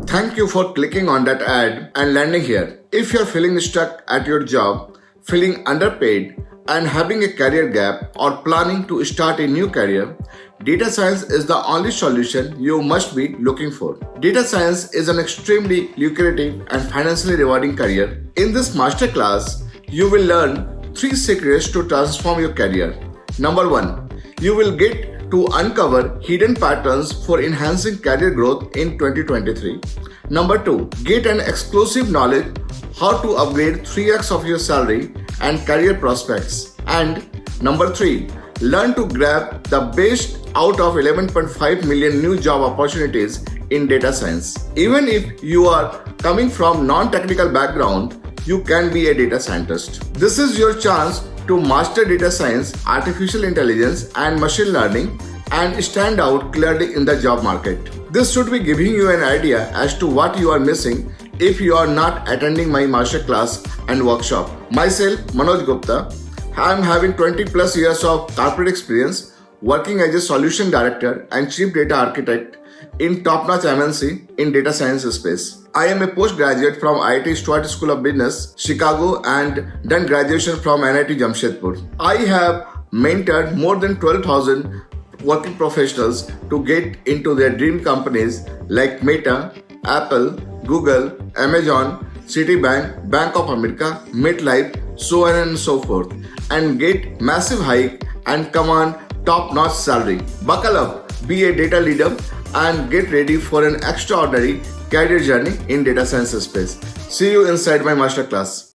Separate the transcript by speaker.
Speaker 1: Thank you for clicking on that ad and landing here. If you're feeling stuck at your job, feeling underpaid, and having a career gap or planning to start a new career, data science is the only solution you must be looking for. Data science is an extremely lucrative and financially rewarding career. In this masterclass, you will learn 3 secrets to transform your career. Number 1, you will get to uncover hidden patterns for enhancing career growth in 2023. Number 2, get an exclusive knowledge how to upgrade 3x of your salary and career prospects. And number 3, learn to grab the best out of 11.5 million new job opportunities in data science. Even if you are coming from non-technical background, you can be a data scientist. This is your chance to master data science, artificial intelligence, and machine learning and stand out clearly in the job market. This should be giving you an idea as to what you are missing if you are not attending my masterclass and workshop. Myself, Manoj Gupta, I am having 20 plus years of corporate experience working as a solution director and chief data architect in top-notch MNC in data science space. I am a postgraduate from IIT Stuart School of Business, Chicago, and done graduation from NIT Jamshedpur. I have mentored more than 12,000 working professionals to get into their dream companies like Meta, Apple, Google, Amazon, Citibank, Bank of America, MetLife, so on and so forth, and get massive hike and command top-notch salary. Buckle up, be a data leader, and get ready for an extraordinary career journey in data science space. See you inside my masterclass.